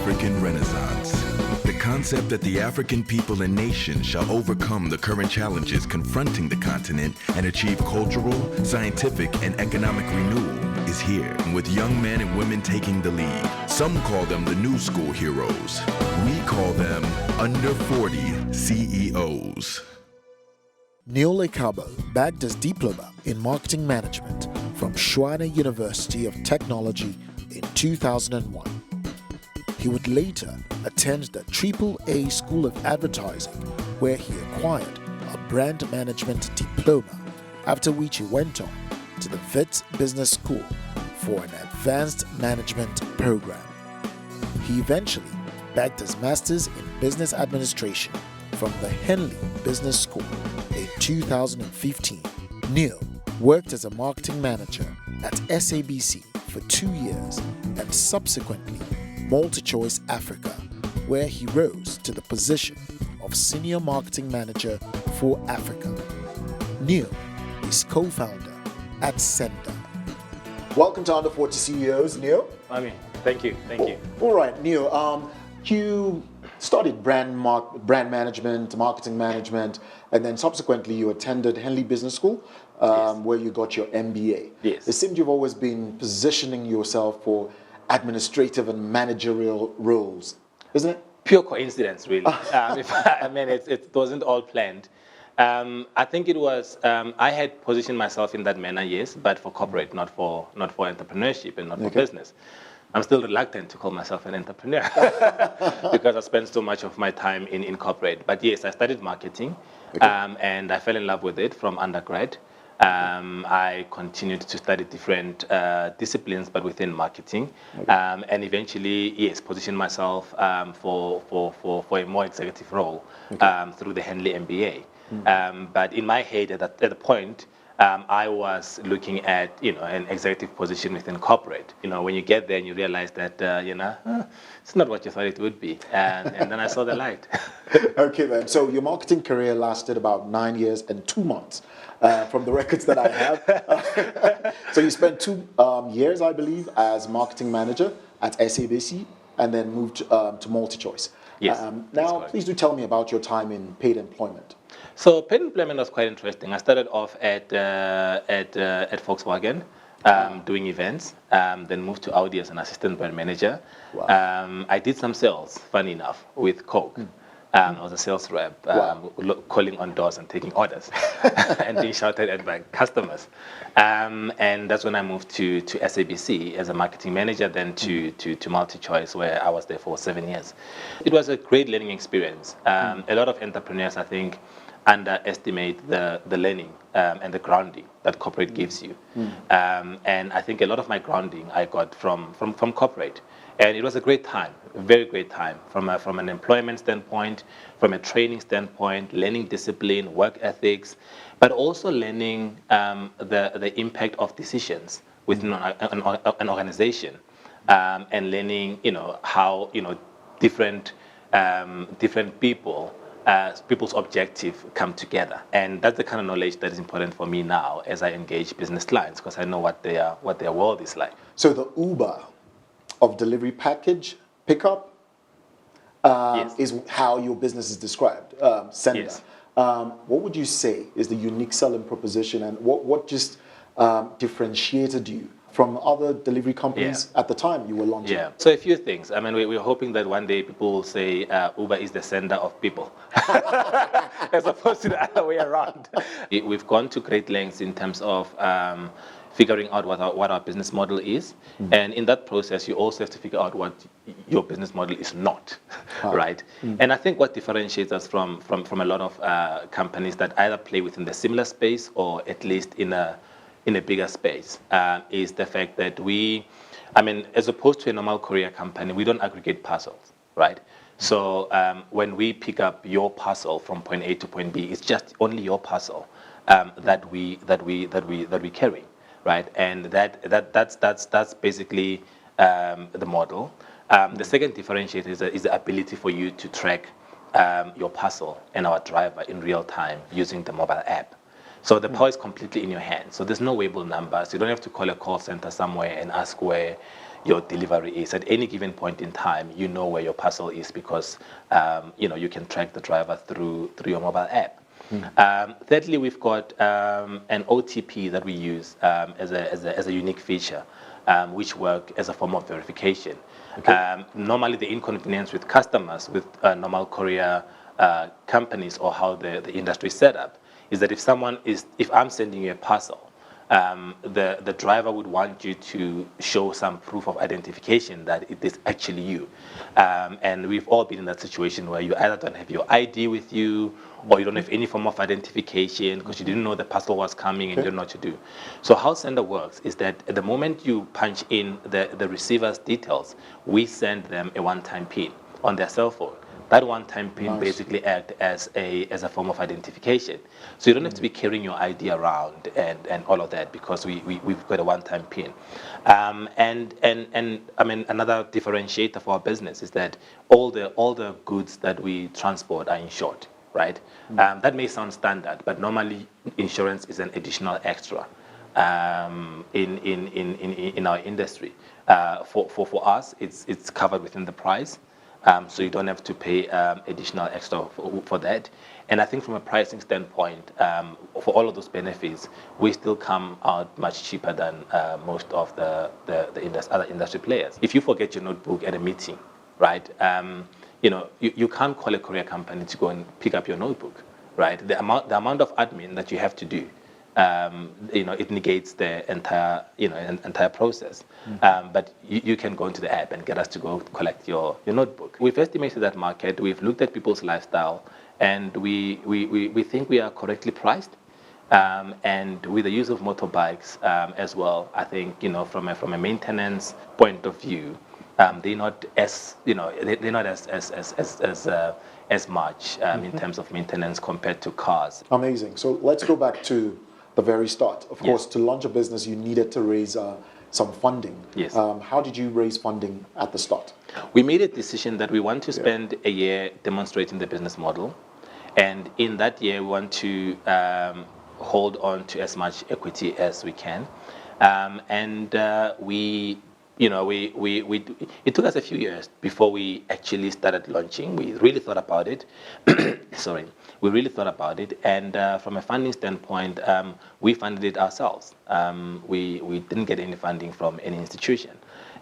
African Renaissance. The concept that the African people and nations shall overcome the current challenges confronting the continent and achieve cultural, scientific, and economic renewal is here, with young men and women taking the lead. Some call them the new school heroes. We call them under 40 CEOs. Neil Lekgabo bagged his diploma in marketing management from Tshwane University of Technology in 2001. He would later attend the AAA School of Advertising, where he acquired a Brand Management Diploma, after which he went on to the Wits Business School for an advanced management program. He eventually bagged his master's in business administration from the Henley Business School in 2015. Neil worked as a marketing manager at SABC for 2 years and subsequently Multichoice Africa, where he rose to the position of Senior Marketing Manager for Africa. Neil is co-founder at Sendr. Welcome to Under 40 CEOs, Neil. Thank you. All right, Neil, you studied brand management, marketing management, and then subsequently you attended Henley Business School, Yes. where you got your MBA. Yes. It seems you've always been positioning yourself for administrative and managerial roles, isn't it? Pure coincidence, really. It wasn't all planned. I think it was. I had positioned myself in that manner, yes, but for corporate, not for entrepreneurship and not for business. I'm still reluctant to call myself an entrepreneur because I spend so much of my time in corporate. But yes, I studied marketing, and I fell in love with it from undergrad. I continued to study different disciplines, but within marketing, and eventually, yes, positioned myself for a more executive role through the Henley MBA. But in my head, at the point, I was looking at an executive position within corporate. When you get there and you realize that it's not what you thought it would be, and then I saw the light. Okay, then. So your marketing career lasted about 9 years and 2 months, from the records that I have. So you spent 2 years, I believe, as marketing manager at SABC, and then moved to Multichoice. Yes. Now, please do tell me about your time in paid employment. So paid employment was quite interesting. I started off at Volkswagen doing events, then moved to Audi as an assistant brand manager. Wow. I did some sales, funny enough, with Coke. I was a sales rep, calling on doors and taking orders and being shouted at by customers. And that's when I moved to SABC as a marketing manager, then to Multichoice, where I was there for 7 years. It was a great learning experience. A lot of entrepreneurs, I think, underestimate the learning and the grounding that corporate gives you. And I think a lot of my grounding I got from corporate. And it was a great time, a very great time, from an employment standpoint, from a training standpoint, learning discipline, work ethics, but also learning the impact of decisions within an organization, and learning, how different people's objectives come together. And that's the kind of knowledge that is important for me now as I engage business clients, because I know what their world is like. So the Uber of delivery package pickup Yes. is how your business is described, Sendr. Yes. What would you say is the unique selling proposition, and what just differentiated you from other delivery companies at the time you were launching? Yeah, so a few things. We're hoping that one day people will say Uber is the sender of people, as opposed to the other way around. We've gone to great lengths in terms of figuring out what our business model is. And in that process, you also have to figure out what your business model is not, right? And I think what differentiates us from a lot of companies that either play within the similar space or at least in a bigger space is the fact that as opposed to a normal courier company, we don't aggregate parcels, right? So when we pick up your parcel from point A to point B, it's just only your parcel that we carry, right? And that's basically the model. The second differentiator is the ability for you to track your parcel and our driver in real time using the mobile app. So the power is completely in your hands. So there's no weighable numbers. You don't have to call a call center somewhere and ask where your delivery is. At any given point in time, you know where your parcel is because you can track the driver through your mobile app. Thirdly, we've got an OTP that we use as a unique feature, which work as a form of verification. Okay. Normally, the inconvenience with customers with normal courier companies or how the industry is set up is that if I'm sending you a parcel, the driver would want you to show some proof of identification that it is actually you. And we've all been in that situation where you either don't have your ID with you or you don't have any form of identification because you didn't know the parcel was coming and you don't know what to do. So how Sendr works is that at the moment you punch in the receiver's details, we send them a one-time PIN on their cell phone. That one-time PIN basically acts as a form of identification. So you don't have to be carrying your ID around and all of that because we've got a one-time PIN. And I mean another differentiator for our business is that all the goods that we transport are insured, right? That may sound standard, but normally insurance is an additional extra in our industry. For us, it's covered within the price. So you don't have to pay additional extra for that. And I think from a pricing standpoint, for all of those benefits, we still come out much cheaper than most of the other industry players. If you forget your notebook at a meeting, right, you can't call a courier company to go and pick up your notebook, right? The amount of admin that you have to do, it negates the entire process. But you can go into the app and get us to go collect your notebook. We've estimated that market. We've looked at people's lifestyle, and we think we are correctly priced. And with the use of motorbikes as well, I think from a maintenance point of view, they're not as as much in terms of maintenance compared to cars. Amazing. So let's go back to the very start. Of course, to launch a business, you needed to raise some funding. Yes. How did you raise funding at the start? We made a decision that we want to spend a year demonstrating the business model. And in that year, we want to hold on to as much equity as we can. It took us a few years before we actually started launching. We really thought about it. Sorry. We really thought about it. And from a funding standpoint, we funded it ourselves. We didn't get any funding from any institution.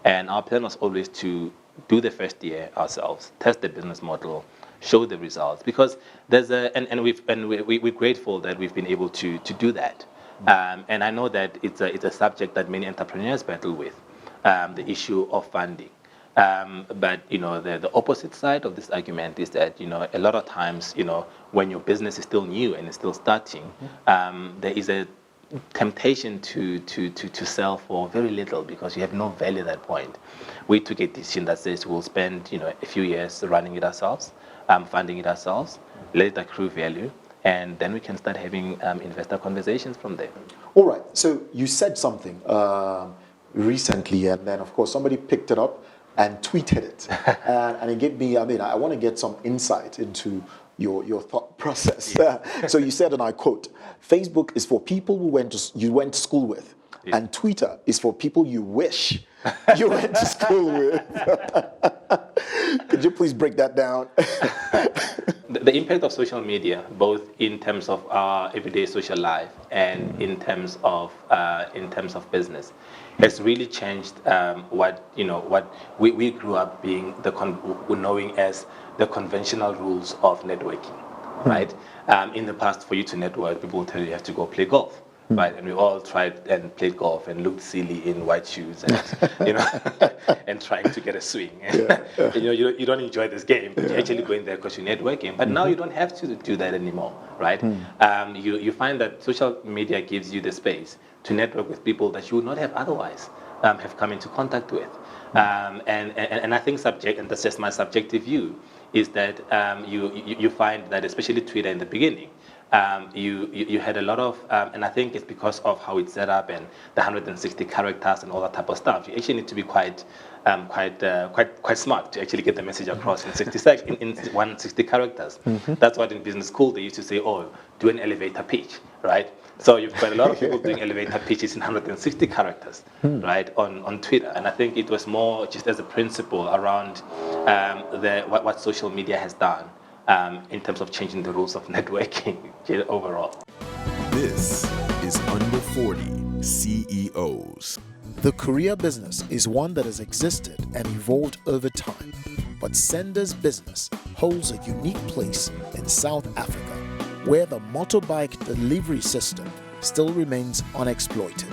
And our plan was always to do the first year ourselves, test the business model, show the results. Because we're grateful that we've been able to do that. And I know that it's a subject that many entrepreneurs battle with. The issue of funding. But the opposite side of this argument is that a lot of times when your business is still new and it's still starting, there is a temptation to sell for very little because you have no value at that point. We took a decision that says we'll spend a few years running it ourselves, funding it ourselves, let it accrue value, and then we can start having investor conversations from there. All right. So you said something recently, and then of course somebody picked it up and tweeted it, and it gave me. I want to get some insight into your thought process. So you said, and I quote: "Facebook is for people you went to school with, and Twitter is for people you wish you went to school with." Could you please break that down? The impact of social media, both in terms of our everyday social life and in terms of business, has really changed what we grew up being knowing as the conventional rules of networking, right? In the past, for you to network, people will tell you have to go play golf. Right, and we all tried and played golf and looked silly in white shoes and and trying to get a swing. You don't enjoy this game, but you're actually going there because you're networking. But now you don't have to do that anymore, right? You find that social media gives you the space to network with people that you would not have otherwise have come into contact with. And I think and that's just my subjective view, is that you find that especially Twitter in the beginning, you had a lot of, and I think it's because of how it's set up and the 160 characters and all that type of stuff. You actually need to be quite smart to actually get the message across in 160 characters. That's what in business school they used to say, oh, do an elevator pitch, right? So you've got a lot of people doing elevator pitches in 160 characters, right, on Twitter. And I think it was more just as a principle around what social media has done in terms of changing the rules of networking overall. This is Under 40 CEOs. The career business is one that has existed and evolved over time, but Sendr's business holds a unique place in South Africa, where the motorbike delivery system still remains unexploited.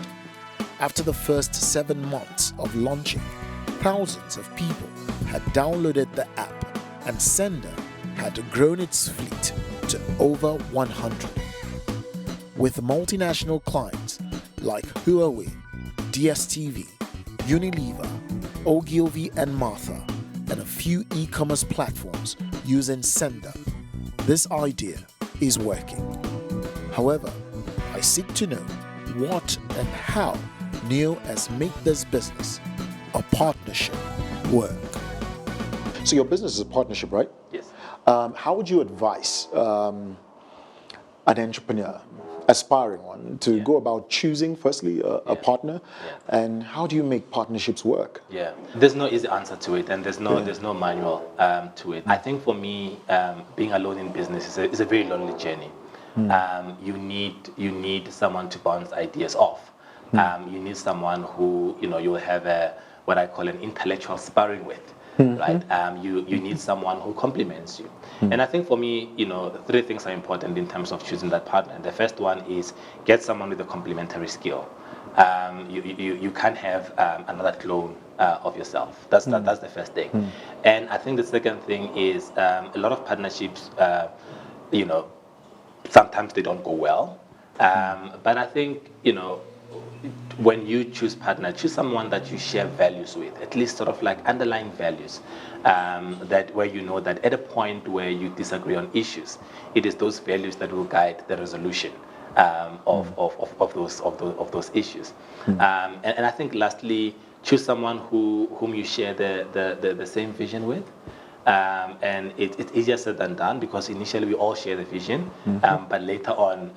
After the first 7 months of launching, thousands of people had downloaded the app, and Sendr had grown its fleet to over 100. With multinational clients like Huawei, DSTV, Unilever, Ogilvy and Martha, and a few e-commerce platforms using Sendr, this idea is working. However, I seek to know what and how Neil has made this business a partnership work. So your business is a partnership, right? Yes. How would you advise an entrepreneur, aspiring one, to go about choosing, firstly, a partner, and how do you make partnerships work? Yeah, there's no easy answer to it, and there's no manual to it. I think for me, being alone in business is a very lonely journey. You need someone to bounce ideas off. You need someone who you'll have what I call an intellectual sparring with. Right? You need someone who complements you. And I think for me, 3 things are important in terms of choosing that partner. And the first one is get someone with a complementary skill. You can't have another clone of yourself. That's the first thing. And I think the second thing is a lot of partnerships, sometimes they don't go well. But I think, when you choose partner, choose someone that you share values with, at least sort of like underlying values, that where you know that at a point where you disagree on issues, it is those values that will guide the resolution of those issues. And I think lastly, choose someone whom you share the same vision with. And it's easier said than done, because initially we all share the vision, but later on,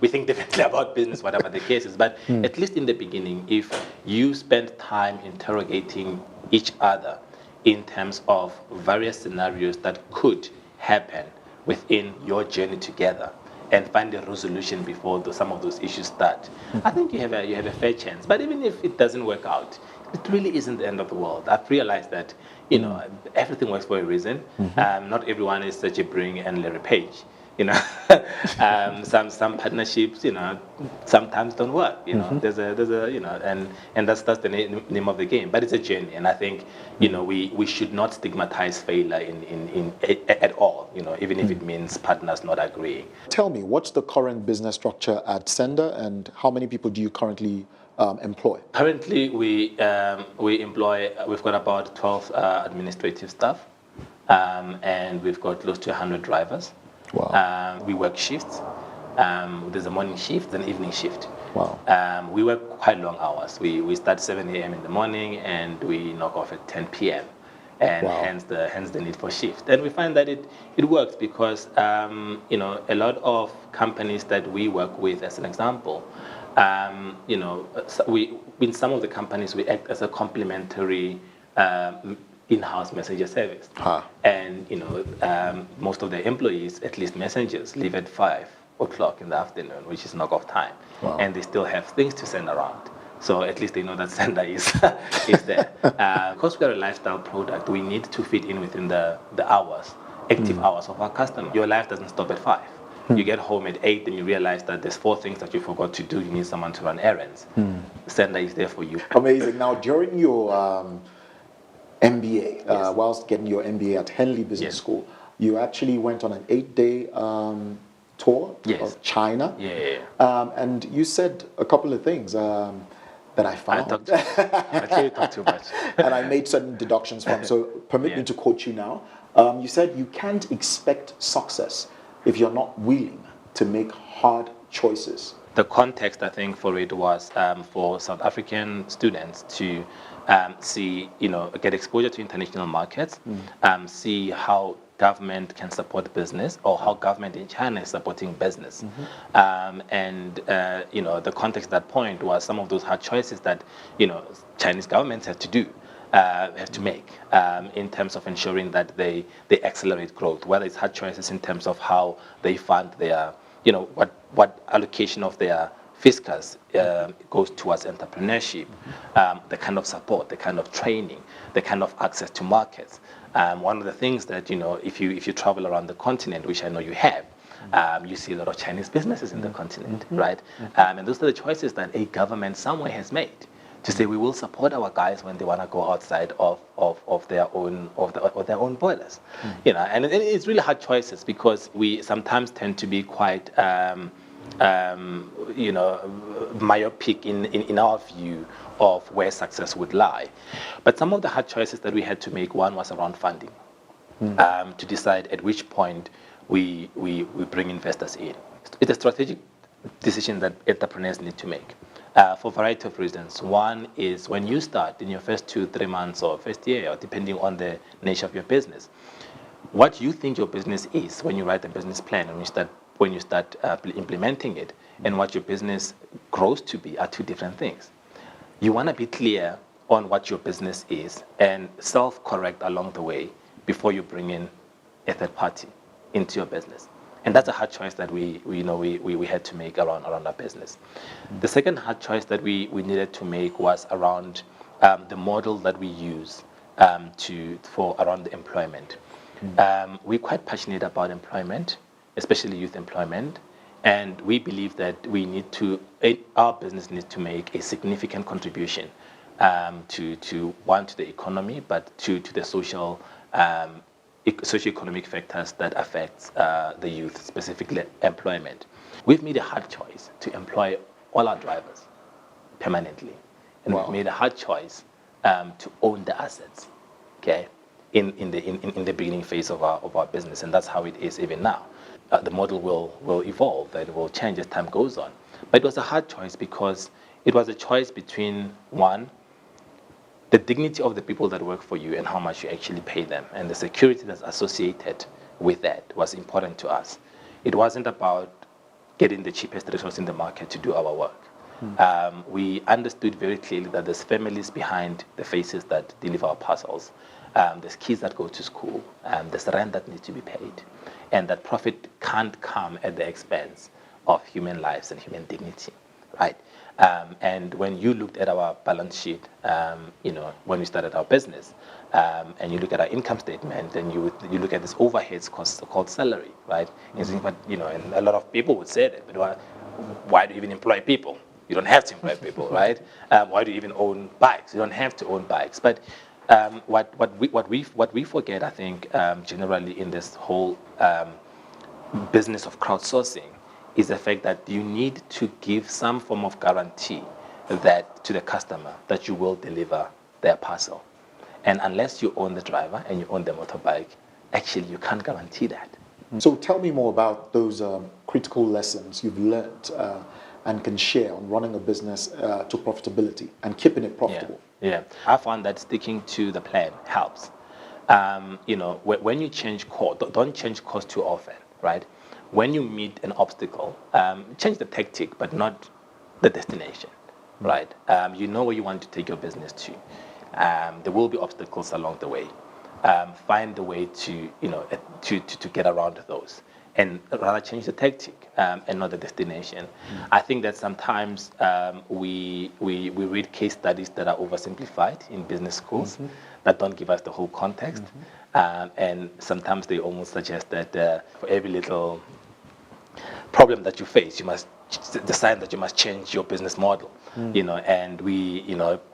we think differently about business, whatever the case is. But at least in the beginning, if you spend time interrogating each other in terms of various scenarios that could happen within your journey together, and find a resolution before some of those issues start, I think you have a fair chance. But even if it doesn't work out, it really isn't the end of the world. I've realized that everything works for a reason. Not everyone is such a Bring and Larry Page. Some partnerships sometimes don't work. There's a and that's the name of the game. But it's a journey, and I think we should not stigmatize failure in at all. Even if it means partners not agreeing. Tell me, what's the current business structure at Sendr, and how many people do you currently employ? Currently, we've got about 12 administrative staff, and we've got close to 100 drivers. Wow. We work shifts. There's a morning shift and evening shift. Wow. We work quite long hours. We start 7 a.m. in the morning and we knock off at 10 p.m. And hence the need for shift. And we find that it works because a lot of companies that we work with, as an example, in some of the companies we act as a complementary in-house messenger service. And most of the employees, at least messengers, leave at 5 o'clock in the afternoon, which is knock-off time. And they still have things to send around. So at least they know that Sendr is there. Because we're a lifestyle product, we need to fit in within the hours, active hours of our customer. Your life doesn't stop at 5. You get home at 8 and you realize that there's 4 things that you forgot to do. You need someone to run errands. Sendr is there for you. Amazing. Now, during your MBA, whilst getting your MBA at Henley Business School, you actually went on an 8-day tour of China. And you said a couple of things that I found. I can't talk too much. And I made certain deductions from. So permit me to quote you now. You said you can't expect success if you're not willing to make hard choices. The context, I think, for it was for South African students to see, get exposure to international markets, see how government can support business, or how government in China is supporting business. The context at that point was some of those hard choices that, Chinese governments have to do. Have to make in terms of ensuring that they accelerate growth, whether it's hard choices in terms of how they fund their, what allocation of their fiscus goes towards entrepreneurship, the kind of support, the kind of training, the kind of access to markets. One of the things that, if you travel around the continent, which I know you have, you see a lot of Chinese businesses in the continent, right? And those are the choices that a government somewhere has made to say we will support our guys when they want to go outside of their own borders, and it's really hard choices because we sometimes tend to be quite myopic in our view of where success would lie. But some of the hard choices that we had to make, one was around funding, to decide at which point we bring investors in. It's a strategic decision that entrepreneurs need to make. For a variety of reasons. One is when you start in your first 2-3 months or first year, or depending on the nature of your business, what you think your business is when you write a business plan and when you start implementing it, and what your business grows to be are two different things. You want to be clear on what your business is and self-correct along the way before you bring in a third party into your business. And that's a hard choice that we had to make around our business. The second hard choice that we needed to make was around the model that we use for around the employment. We're quite passionate about employment, especially youth employment, and we believe that our business needs to make a significant contribution to the economy, but to the socioeconomic factors that affect the youth, specifically employment. We've made a hard choice to employ all our drivers permanently, and we've made a hard choice to own the assets, okay, in the beginning phase of our business, and that's how it is even now. The model will evolve, and it will change as time goes on. But it was a hard choice because it was a choice between, one, the dignity of the people that work for you and how much you actually pay them, and the security that's associated with that was important to us. It wasn't about getting the cheapest resource in the market to do our work. We understood very clearly that there's families behind the faces that deliver our parcels. There's kids that go to school. There's rent that needs to be paid. And that profit can't come at the expense of human lives and human dignity, right? And when you looked at our balance sheet, when we started our business, and you look at our income statement, and you look at this overheads cost called salary, right? And a lot of people would say that, but why do you even employ people? You don't have to employ people, right? Why do you even own bikes? You don't have to own bikes. But what we forget, I think, generally in this whole business of crowdsourcing, is the fact that you need to give some form of guarantee that to the customer that you will deliver their parcel. And unless you own the driver and you own the motorbike, actually you can't guarantee that. So tell me more about those critical lessons you've learned and can share on running a business to profitability and keeping it profitable. Yeah, I found that sticking to the plan helps. When you change course, don't change course too often, right? When you meet an obstacle, change the tactic, but not the destination, right? You know where you want to take your business to. There will be obstacles along the way. Find a way to get around those, and rather change the tactic and not the destination. I think that sometimes we read case studies that are oversimplified in business schools that don't give us the whole context, and sometimes they almost suggest that for every little problem that you face, you must decide that you must change your business model. And we,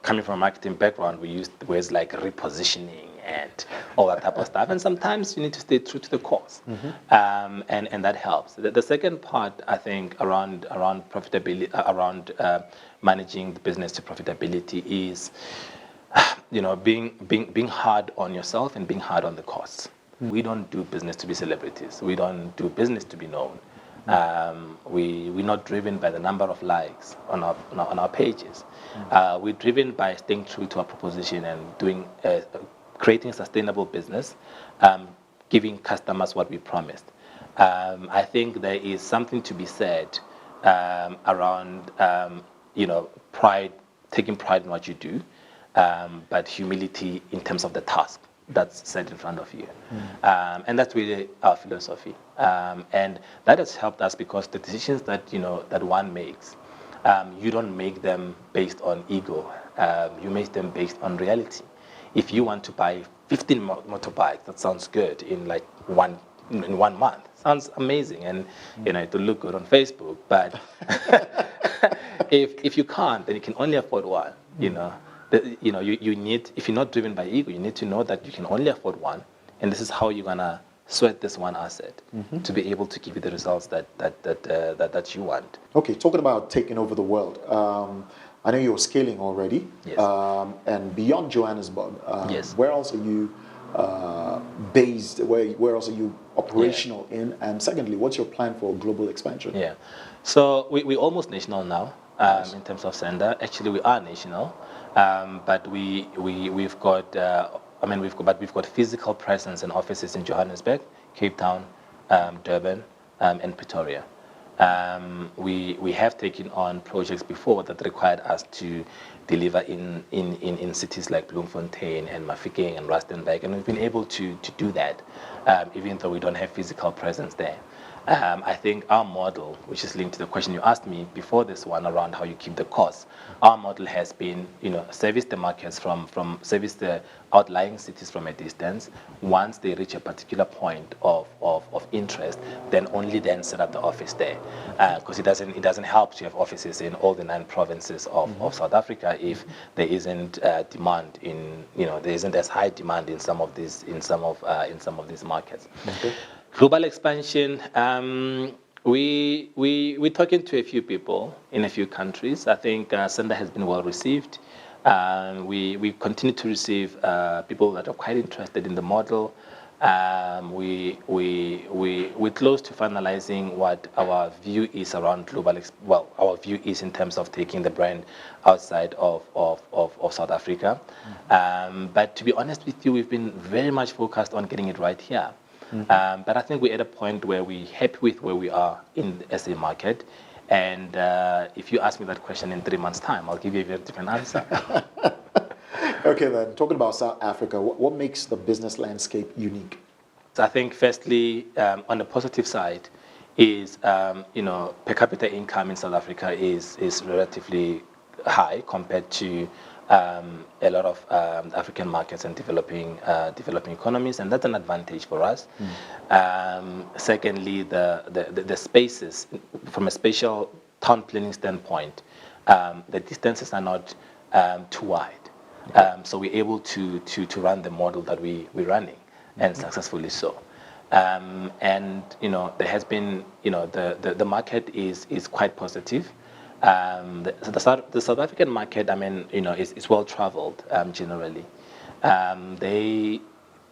coming from a marketing background, we use words like repositioning and all that type of stuff. And sometimes you need to stay true to the course, and that helps. The second part, I think, around profitability, around managing the business to profitability is, being hard on yourself and being hard on the costs. We don't do business to be celebrities. We don't do business to be known. We're not driven by the number of likes on our pages. We're driven by staying true to our proposition and creating a sustainable business, giving customers what we promised. I think there is something to be said around pride, taking pride in what you do, but humility in terms of the task that's set in front of you. And that's really our philosophy. And that has helped us because the decisions that that one makes, you don't make them based on ego. You make them based on reality. If you want to buy 15 motorbikes, that sounds good in like one month. Sounds amazing, and to look good on Facebook. But if you can't, then you can only afford one. You need, if you're not driven by ego, you need to know that you can only afford one, and this is how you're gonna sweat this one asset to be able to give you the results that you want. Okay, talking about taking over the world. I know you're scaling already. Yes. And beyond Johannesburg, yes. Where else are you based? Where else are you operational in? And secondly, what's your plan for global expansion? Yeah, so we're almost national now in terms of Sendr. Actually, we are national, but we've got we've got physical presence and offices in Johannesburg, Cape Town, Durban, and Pretoria. We have taken on projects before that required us to deliver in cities like Bloemfontein and Mafikeng and Rustenburg, and we've been able to do that, even though we don't have physical presence there. I think our model, which is linked to the question you asked me before this one around how you keep the costs, our model has been, service the markets service the outlying cities from a distance. Once they reach a particular point of interest, then only then set up the office there, because it doesn't help to have offices in all the 9 provinces of South Africa if there isn't demand there isn't as high demand in some of these markets. Okay. Global expansion, we're talking to a few people in a few countries. I think Sendr has been well received. We continue to receive people that are quite interested in the model. We're close to finalizing what our view is around our view is in terms of taking the brand outside of South Africa. But to be honest with you, we've been very much focused on getting it right here. But I think we're at a point where we're happy with where we are in the SA market. And if you ask me that question in 3 months' time, I'll give you a very different answer. Okay, then, talking about South Africa, what makes the business landscape unique? So I think, firstly, on the positive side, is per capita income in South Africa is relatively high compared to a lot of African markets and developing economies, and that's an advantage for us. Secondly, the spaces, from a spatial town planning standpoint, the distances are not too wide, so we're able to run the model that we're running, and successfully so. And there has been the market is quite positive. The South African market, is well traveled generally.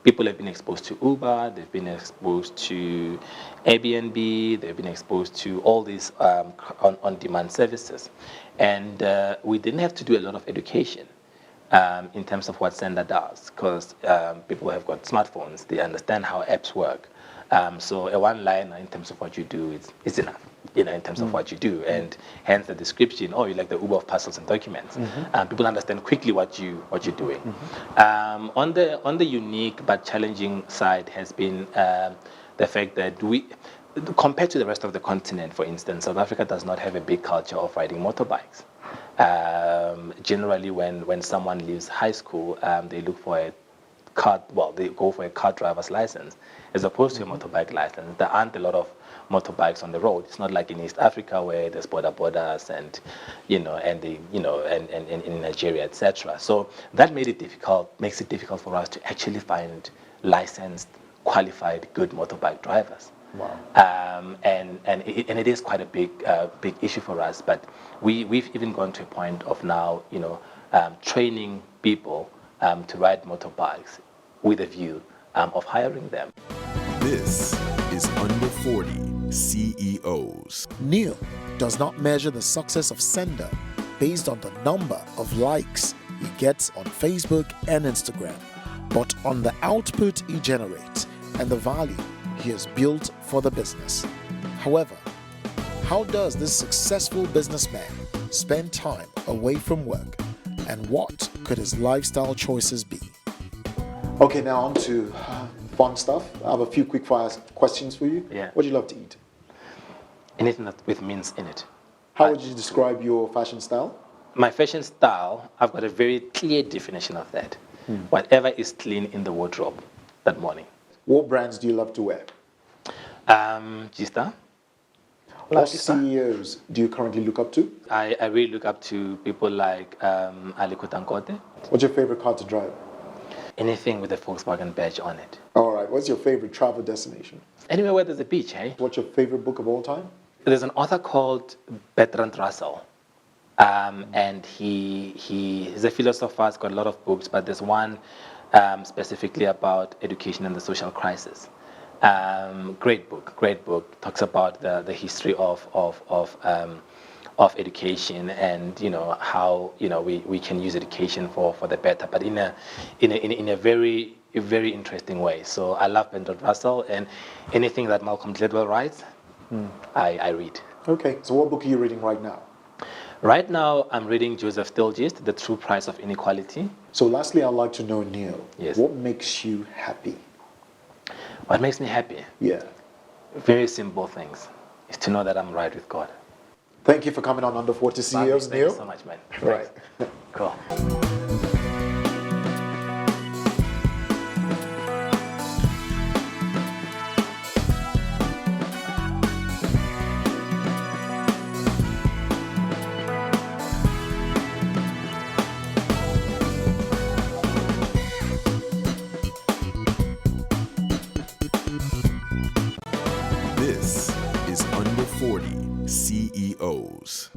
People have been exposed to Uber, they've been exposed to Airbnb, they've been exposed to all these on-demand services, and we didn't have to do a lot of education in terms of what Sendr does, because people have got smartphones, they understand how apps work. So a one-liner in terms of what you do is enough, in terms of what you do, and hence the description. Oh, you like the Uber of parcels and documents. People understand quickly what you're doing. On the unique but challenging side has been the fact that compared to the rest of the continent, for instance, South Africa does not have a big culture of riding motorbikes. Generally, when someone leaves high school, they look for they go for a car driver's license as opposed to a motorbike license. There aren't a lot of motorbikes on the road. It's not like in East Africa where there's borders and in Nigeria, etc. So that makes it difficult for us to actually find licensed, qualified, good motorbike drivers. Wow. And it is quite a big issue for us. But we've even gone to a point of now training people to ride motorbikes with a view of hiring them. This is Under 40 CEOs. Neil does not measure the success of Sendr based on the number of likes he gets on Facebook and Instagram, but on the output he generates and the value he has built for the business. However, how does this successful businessman spend time away from work, and what could his lifestyle choices be? Okay, now on to fun stuff. I have a few quick fire questions for you. Yeah. What do you love to eat? Anything that with mince in it. How would you describe your fashion style? My fashion style, I've got a very clear definition of that. Whatever is clean in the wardrobe that morning. What brands do you love to wear? G-Star. What CEOs do you currently look up to? I really look up to people like Aliko Dangote. What's your favorite car to drive? Anything with a Volkswagen badge on it. All right, what's your favorite travel destination? Anywhere where there's a beach, eh? What's your favorite book of all time? There's an author called Bertrand Russell. And he's a philosopher, he's got a lot of books, but there's one specifically about education and the social crisis. Great book. Talks about the history of education, and how we can use education for the better, but in a very interesting way. So I love Bertrand Russell, and anything that Malcolm Gladwell writes, I read. Okay, so what book are you reading right now? Right now, I'm reading Joseph Stilgist, The True Price of Inequality. So lastly, I'd like to know, Neil, Yes. what makes you happy? What makes me happy? Yeah. Very simple things. Is to know that I'm right with God. Thank you for coming on Under 40 CEOs, Thank you Neil. so much, man. Right. Cool. This is Under 40 CEOs.